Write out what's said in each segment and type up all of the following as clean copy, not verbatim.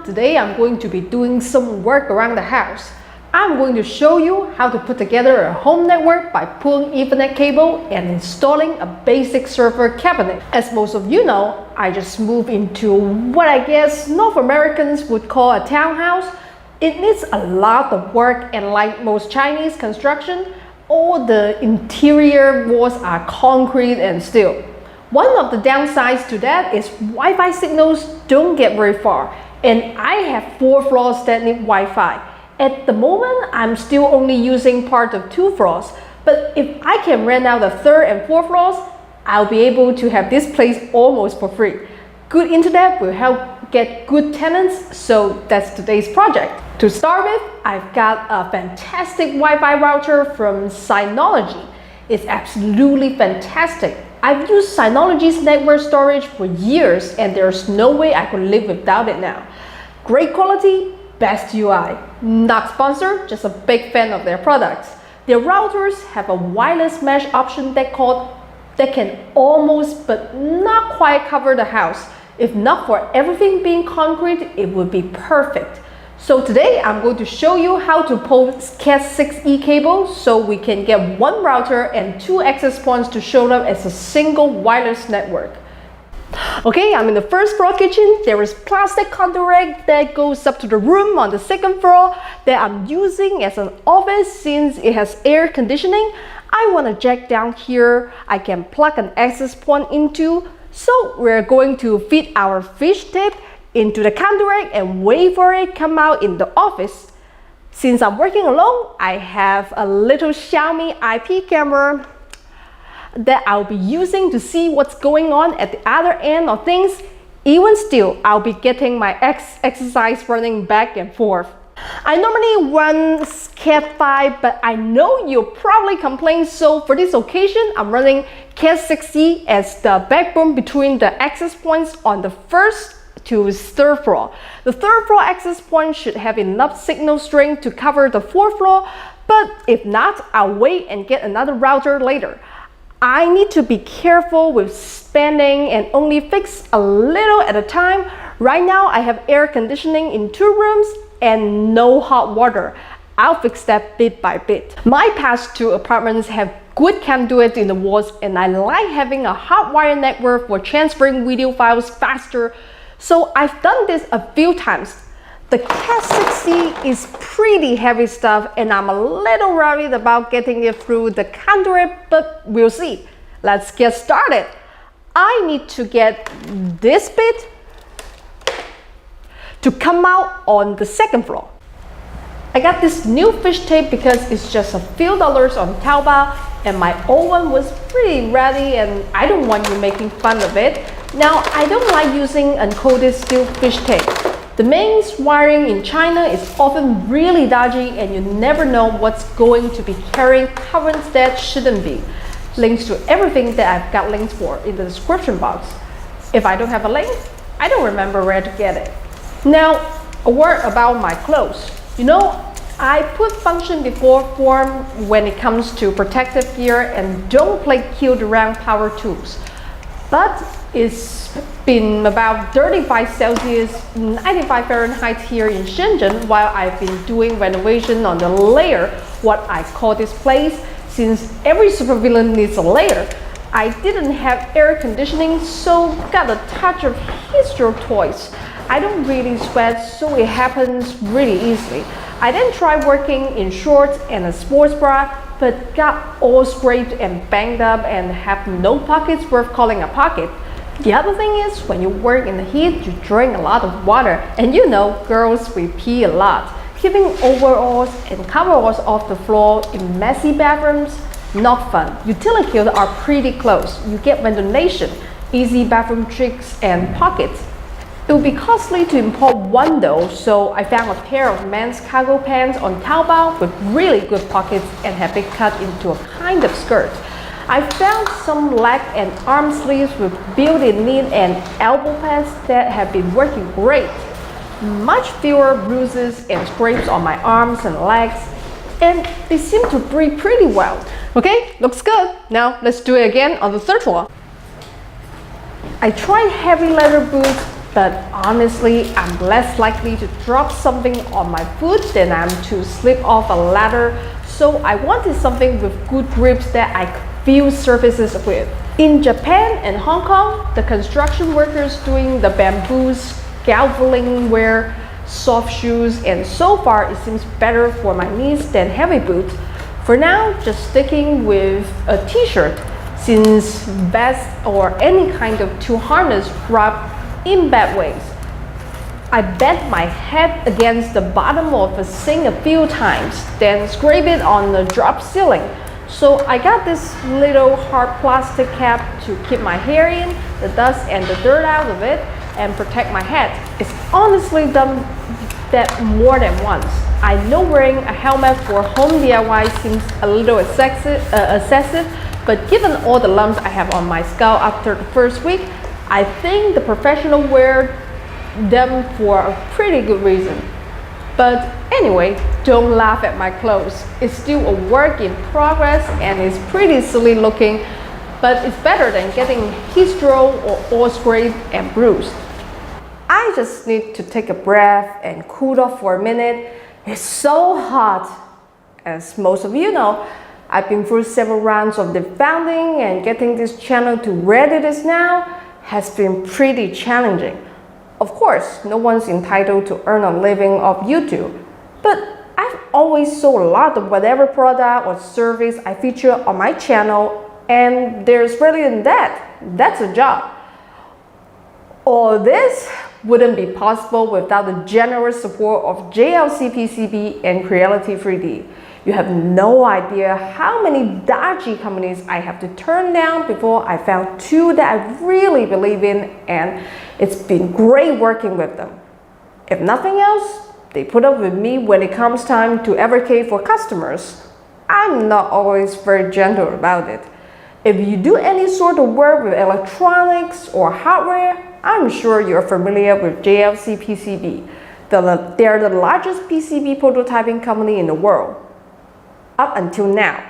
Today I'm going to be doing some work around the house. I'm going to show you how to put together a home network by pulling Ethernet cable and installing a basic server cabinet. As most of you know, I just moved into what I guess North Americans would call a townhouse. It needs a lot of work, and like most Chinese construction, all the interior walls are concrete and steel. One of the downsides to that is Wi-Fi signals don't get very far, and I have 4 floors that need Wi-Fi. At the moment, I'm still only using part of 2 floors, but if I can rent out the 3rd and 4th floors, I'll be able to have this place almost for free. Good internet will help get good tenants, so that's today's project. To start with, I've got a fantastic Wi-Fi router from Synology. It's absolutely fantastic. I've used Synology's network storage for years, and there's no way I could live without it now. Great quality, best UI. Not sponsored, just a big fan of their products. Their routers have a wireless mesh option that can almost but not quite cover the house. If not for everything being concrete, it would be perfect. So today I'm going to show you how to pull Cat6e cable so we can get 1 router and 2 access points to show up as a single wireless network. Okay, I'm in the 1st floor kitchen. There is plastic counter rack that goes up to the room on the 2nd floor that I'm using as an office since it has air conditioning. I want a jack down here I can plug an access point into. So we're going to feed our fish tape into the counter rack and wait for it come out in the office. Since I'm working alone, I have a little Xiaomi IP camera that I'll be using to see what's going on at the other end of things. Even still, I'll be getting my exercise running back and forth. I normally run Cat5, but I know you'll probably complain, so for this occasion, I'm running Cat6e as the backbone between the access points on the 1st to 3rd floor. The 3rd floor access point should have enough signal strength to cover the 4th floor, but if not, I'll wait and get another router later. I need to be careful with spending and only fix a little at a time. Right now, I have air conditioning in 2 rooms and no hot water. I'll fix that bit by bit. My past 2 apartments have good conduit in the walls, and I like having a hot wire network for transferring video files faster. So I've done this a few times. The Cat6e is pretty heavy stuff, and I'm a little worried about getting it through the conduit, but we'll see. Let's get started. I need to get this bit to come out on the 2nd floor. I got this new fish tape because it's just a few dollars on Taobao, and my old one was pretty ratty and I don't want you making fun of it. Now, I don't like using uncoated steel fish tape. The mains wiring in China is often really dodgy, and you never know what's going to be carrying currents that shouldn't be. Links to everything that I've got links for in the description box. If I don't have a link, I don't remember where to get it. Now, a word about my clothes. You know, I put function before form when it comes to protective gear and don't play cute around power tools. But it's been about 35 Celsius, 95 Fahrenheit here in Shenzhen while I've been doing renovation on the layer, what I call this place, since every supervillain needs a layer. I didn't have air conditioning, so got a touch of histro toys. I don't really sweat, so it happens really easily. I then tried working in shorts and a sports bra, but got all scraped and banged up and have no pockets worth calling a pocket. The other thing is, when you work in the heat, you drink a lot of water, and you know, girls, we pee a lot. Keeping overalls and coveralls off the floor in messy bathrooms, not fun. Utility kills are pretty close. You get ventilation, easy bathroom tricks, and pockets. It would be costly to import one though, so I found a pair of men's cargo pants on Taobao with really good pockets and have it cut into a kind of skirt. I found some leg and arm sleeves with built-in knee and elbow pads that have been working great. Much fewer bruises and scrapes on my arms and legs, and they seem to breathe pretty well. Okay, looks good. Now let's do it again on the 3rd floor. I tried heavy leather boots, But honestly, I'm less likely to drop something on my foot than I am to slip off a ladder, so I wanted something with good grips that I could feel surfaces with. In Japan and Hong Kong, the construction workers doing the bamboo scaffolding wear soft shoes, and so far it seems better for my knees than heavy boots. For now, just sticking with a t-shirt, since vest or any kind of tool harness rub in bad ways. I bent my head against the bottom of a sink a few times, then scrape it on the drop ceiling. So I got this little hard plastic cap to keep my hair in, the dust and the dirt out of it, and protect my head. It's honestly done that more than once. I know wearing a helmet for home DIY seems a little excessive, but given all the lumps I have on my scalp after the first week, I think the professional wear them for a pretty good reason. But anyway, don't laugh at my clothes. It's still a work in progress and it's pretty silly looking, but it's better than getting heat stroke or all scraped and bruised. I just need to take a breath and cool off for a minute. It's so hot. As most of you know, I've been through several rounds of defounding, and getting this channel to where it is now has been pretty challenging. Of course, no one's entitled to earn a living off YouTube, but I've always sold a lot of whatever product or service I feature on my channel, and there's really in that. That's a job. All this wouldn't be possible without the generous support of JLC PCB and Creality 3D. You have no idea how many dodgy companies I have to turn down before I found two that I really believe in, and it's been great working with them. If nothing else, they put up with me when it comes time to advocate for customers. I'm not always very gentle about it. If you do any sort of work with electronics or hardware, I'm sure you're familiar with JLC PCB. They're the largest PCB prototyping company in the world. Up until now,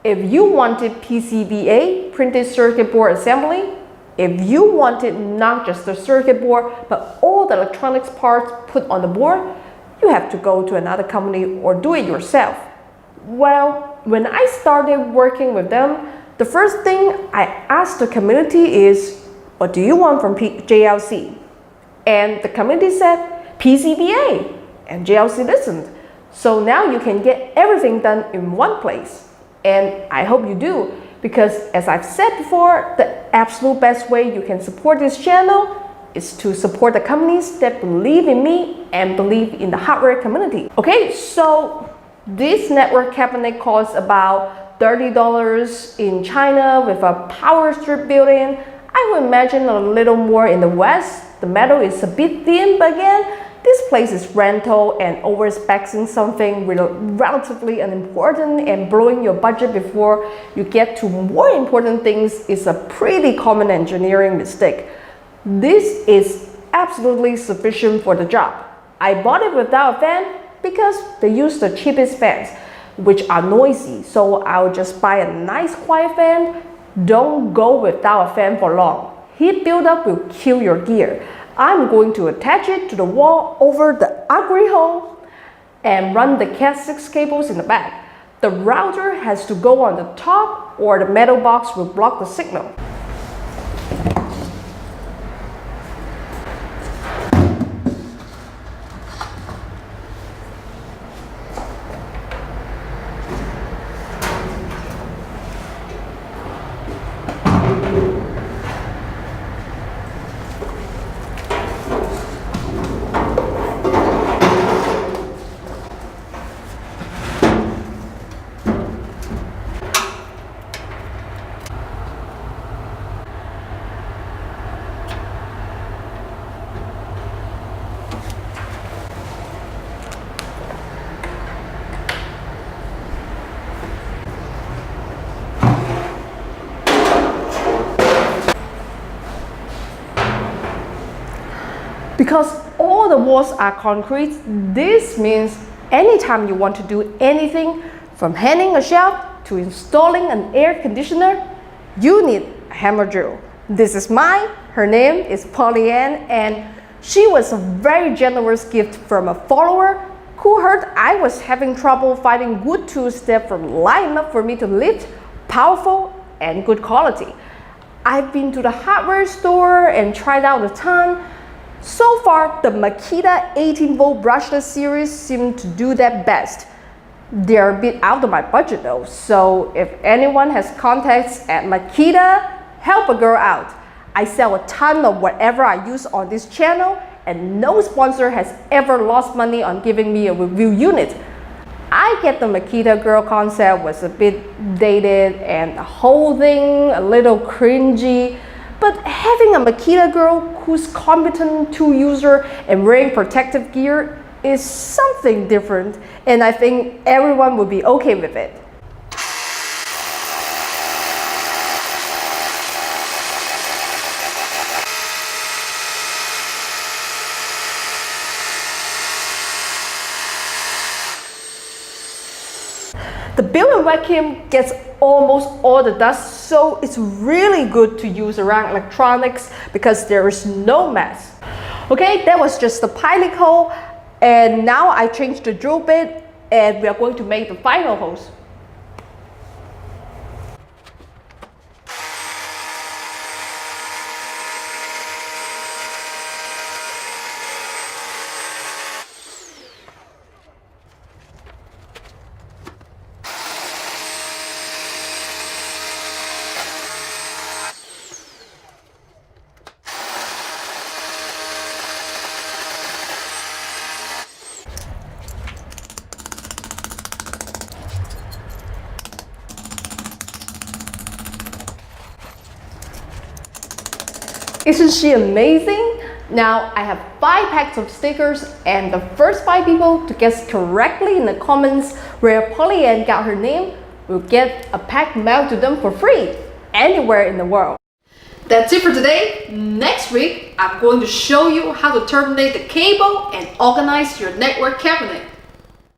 if you wanted PCBA, printed circuit board assembly, if you wanted not just the circuit board, but all the electronics parts put on the board, you have to go to another company or do it yourself. Well, when I started working with them, the first thing I asked the community is, what do you want from JLC? And the community said, PCBA, and JLC listened. So now you can get everything done in one place. And I hope you do, because as I've said before, the absolute best way you can support this channel is to support the companies that believe in me and believe in the hardware community. Okay, so this network cabinet costs about $30 in China with a power strip built-in. I would imagine a little more in the West. The metal is a bit thin, but again, this place is rental, and over-specing something relatively unimportant and blowing your budget before you get to more important things is a pretty common engineering mistake. This is absolutely sufficient for the job. I bought it without a fan because they use the cheapest fans, which are noisy, so I'll just buy a nice quiet fan. Don't go without a fan for long. Heat buildup will kill your gear. I'm going to attach it to the wall over the ugly hole and run the Cat6 cables in the back. The router has to go on the top or the metal box will block the signal. Because all the walls are concrete, this means anytime you want to do anything from hanging a shelf to installing an air conditioner, you need a hammer drill. This is mine, her name is Pollyann, and She was a very generous gift from a follower who heard I was having trouble finding good tools that were light enough for me to lift, powerful, and good quality. I've been to the hardware store and tried out a ton. So far, the Makita 18-volt brushless series seem to do that best. They're a bit out of my budget though, so if anyone has contacts at Makita, help a girl out. I sell a ton of whatever I use on this channel, and no sponsor has ever lost money on giving me a review unit. I get the Makita girl concept was a bit dated and the whole thing a little cringy, but having a Makita girl who's competent tool user and wearing protective gear is something different, and I think everyone would be okay with it. The built-in vacuum gets almost all the dust, so it's really good to use around electronics because there is no mess. Okay, that was just the pilot hole, and now I changed the drill bit and we are going to make the final holes. Isn't she amazing? Now I have 5 packs of stickers, and the first 5 people to guess correctly in the comments where Pollyann got her name will get a pack mailed to them for free anywhere in the world. That's it for today. Next week, I'm going to show you how to terminate the cable and organize your network cabinet.